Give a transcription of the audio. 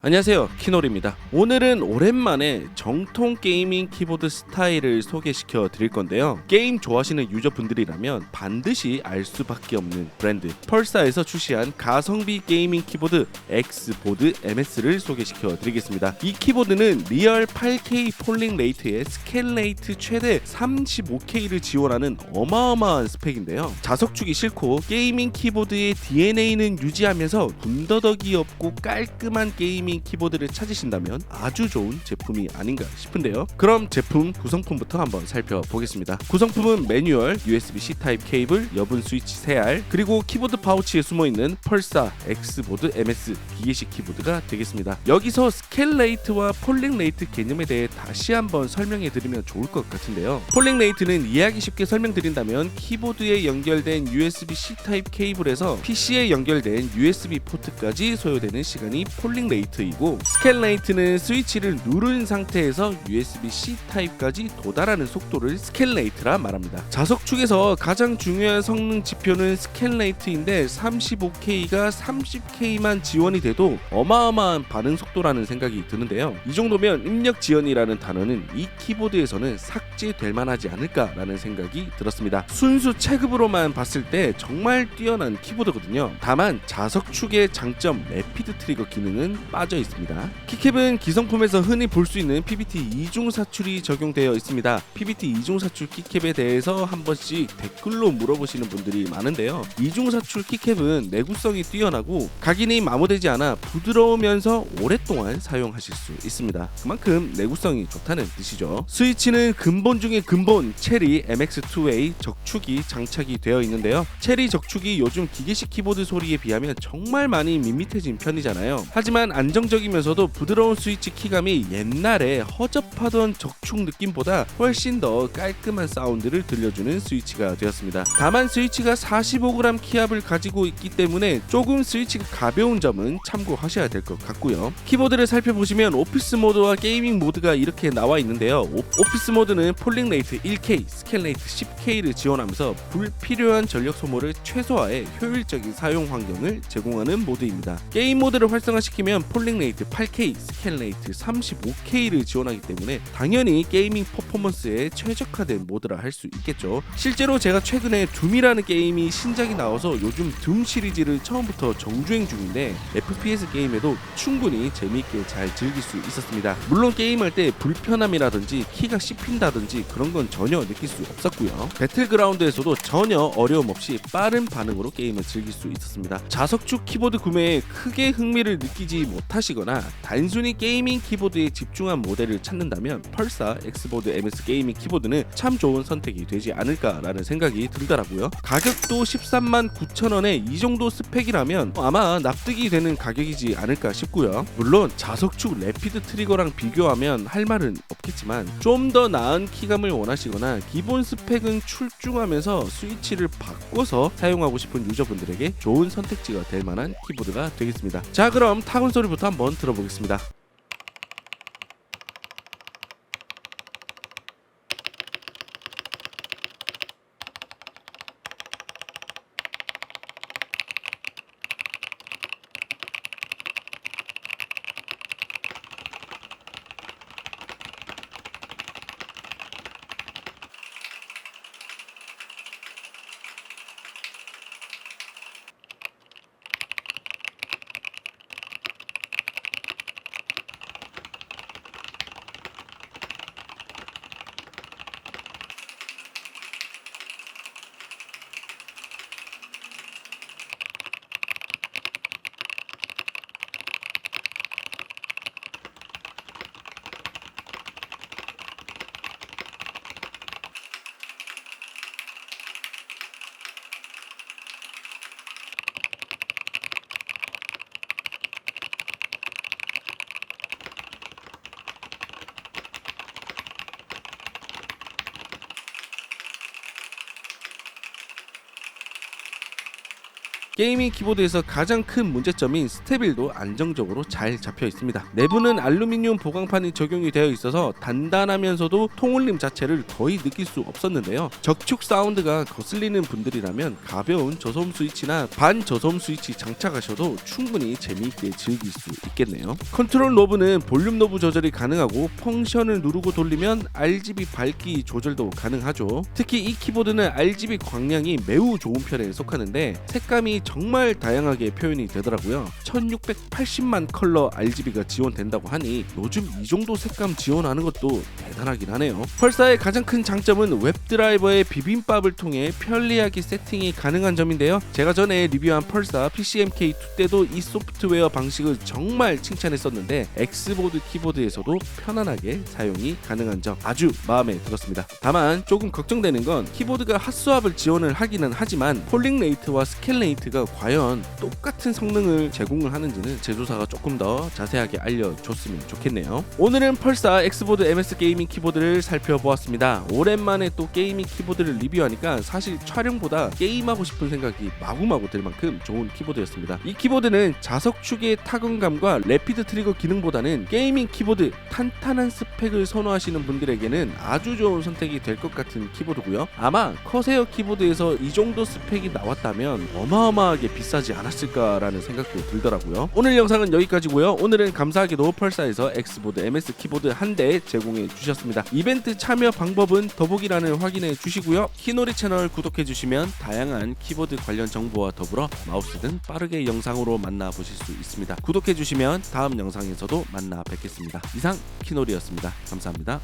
안녕하세요, 키놀입니다. 오늘은 오랜만에 정통 게이밍 키보드 스타일을 소개시켜 드릴 건데요. 게임 좋아하시는 유저분들이라면 반드시 알 수밖에 없는 브랜드 펄사에서 출시한 가성비 게이밍 키보드 X보드 MS를 소개시켜 드리겠습니다. 이 키보드는 리얼 8K 폴링 레이트에 스캔 레이트 최대 35K를 지원하는 어마어마한 스펙인데요. 자석축이 싫고 게이밍 키보드의 DNA는 유지하면서 군더더기 없고 깔끔한 게이밍 키보드를 찾으신다면 아주 좋은 제품이 아닌가 싶은데요. 그럼 제품 구성품부터 한번 살펴보겠습니다. 구성품은 매뉴얼, USB-C 타입 케이블, 여분 스위치 3알, 그리고 키보드 파우치에 숨어있는 펄사 X보드 MS 기계식 키보드가 되겠습니다. 여기서 스캔 레이트와 폴링 레이트 개념에 대해 다시 한번 설명해 드리면 좋을 것 같은데요. 폴링 레이트는 이해하기 쉽게 설명드린다면 키보드에 연결된 USB-C 타입 케이블에서 PC에 연결된 USB 포트까지 소요되는 시간이 폴링 레이트 이고, 스캔 레이트는 스위치를 누른 상태에서 USB-C 타입까지 도달하는 속도를 스캔 레이트라 말합니다. 자석축에서 가장 중요한 성능 지표는 스캔 레이트인데 35K가 30K만 지원이 돼도 어마어마한 반응 속도라는 생각이 드는데요. 이 정도면 입력 지연이라는 단어는 이 키보드에서는 삭제될 만하지 않을까라는 생각이 들었습니다. 순수 체급으로만 봤을 때 정말 뛰어난 키보드거든요. 다만 자석축의 장점 래피드 트리거 기능은 빠져 있습니다. 키캡은 기성품에서 흔히 볼 수 있는 PBT 이중 사출이 적용되어 있습니다. PBT 이중 사출 키캡에 대해서 한 번씩 댓글로 물어보시는 분들이 많은데요. 이중 사출 키캡은 내구성이 뛰어나고 각인이 마모되지 않아 부드러우면서 오랫동안 사용하실 수 있습니다. 그만큼 내구성이 좋다는 뜻이죠. 스위치는 근본 중의 근본 체리 MX2A 적축이 장착이 되어 있는데요. 체리 적축이 요즘 기계식 키보드 소리에 비하면 정말 많이 밋밋해진 편이잖아요. 하지만 안정적이면서도 부드러운 스위치 키감이 옛날에 허접하던 적축 느낌보다 훨씬 더 깔끔한 사운드를 들려주는 스위치가 되었습니다. 다만 스위치가 45g 키압을 가지고 있기 때문에 조금 스위치가 가벼운 점은 참고하셔야 될 것 같고요. 키보드를 살펴보시면 오피스 모드와 게이밍 모드가 이렇게 나와 있는데요. 오피스 모드는 폴링 레이트 1K, 스캔 레이트 10K를 지원하면서 불필요한 전력 소모를 최소화해 효율적인 사용 환경을 제공하는 모드입니다. 게임 모드를 활성화시키면 폴링 레이트 8K, 스캔 레이트 35K를 지원하기 때문에 당연히 게이밍 퍼포먼스에 최적화된 모드라 할 수 있겠죠. 실제로 제가 최근에 둠이라는 게임이 신작이 나와서 요즘 둠 시리즈를 처음부터 정주행 중인데 FPS 게임에도 충분히 재미있게 잘 즐길 수 있었습니다. 물론 게임할 때 불편함이라든지 키가 씹힌다든지 그런 건 전혀 느낄 수 없었고요. 배틀그라운드에서도 전혀 어려움 없이 빠른 반응으로 게임을 즐길 수 있었습니다. 자석축 키보드 구매에 크게 흥미를 느끼지 못하시거나 단순히 게이밍 키보드에 집중한 모델을 찾는다면 펄사 X보드 MS 게이밍 키보드는 참 좋은 선택이 되지 않을까라는 생각이 들더라고요. 가격도 13만 9천원에 이 정도 스펙이라면 아마 납득이 되는 가격이지 않을까 싶고요. 물론 자석축 래피드 트리거랑 비교하면 할 말은 없겠지만 좀 더 나은 키감을 원하시거나 기본 스펙은 출중하면서 스위치를 바꿔서 사용하고 싶은 유저분들에게 좋은 선택지가 될 만한 키보드가 되겠습니다. 자, 그럼 타건 소리부터 한번 들어보겠습니다. 게이밍 키보드에서 가장 큰 문제점인 스테빌도 안정적으로 잘 잡혀 있습니다. 내부는 알루미늄 보강판이 적용이 되어 있어서 단단하면서도 통울림 자체를 거의 느낄 수 없었는데요. 적축 사운드가 거슬리는 분들이라면 가벼운 저소음 스위치나 반저소음 스위치 장착하셔도 충분히 재미있게 즐길 수 있겠네요. 컨트롤 노브는 볼륨 노브 조절이 가능하고 펑션을 누르고 돌리면 RGB 밝기 조절도 가능하죠. 특히 이 키보드는 RGB 광량이 매우 좋은 편에 속하는데 색감이 정말 다양하게 표현이 되더라고요. 1680만 컬러 RGB가 지원된다고 하니 요즘 이 정도 색감 지원하는 것도 대단하긴 하네요. 펄사의 가장 큰 장점은 웹드라이버의 비빔밥을 통해 편리하게 세팅이 가능한 점인데요. 제가 전에 리뷰한 펄사 PCMK2 때도 이 소프트웨어 방식을 정말 칭찬했었는데 엑스보드 키보드에서도 편안하게 사용이 가능한 점 아주 마음에 들었습니다. 다만 조금 걱정되는 건 키보드가 핫스왑을 지원을 하기는 하지만 폴링 레이트와 스캔 레이트가 과연 똑같은 성능을 제공을 하는지는 제조사가 조금 더 자세하게 알려줬으면 좋겠네요. 오늘은 펄사 엑스보드 MS 게이밍 키보드를 살펴보았습니다. 오랜만에 또 게이밍 키보드를 리뷰하니까 사실 촬영보다 게임하고 싶은 생각이 마구마구 들 만큼 좋은 키보드였습니다. 이 키보드는 자석축의 타건감과 래피드 트리거 기능보다는 게이밍 키보드 탄탄한 스펙을 선호하시는 분들에게는 아주 좋은 선택이 될 것 같은 키보드고요. 아마 커세어 키보드에서 이 정도 스펙이 나왔다면 어마어마하게 비싸지 않았을까라는 생각도 들더라고요. 오늘 영상은 여기까지고요. 오늘은 감사하게도 펄사에서 엑스보드 MS 키보드 한 대 제공해 주셨습니다. 이벤트 참여 방법은 더보기란을 확인해 주시고요. 키노리 채널 구독해 주시면 다양한 키보드 관련 정보와 더불어 마우스 등 빠르게 영상으로 만나보실 수 있습니다. 구독해 주시면 다음 영상에서도 만나 뵙겠습니다. 이상 키노리였습니다. 감사합니다.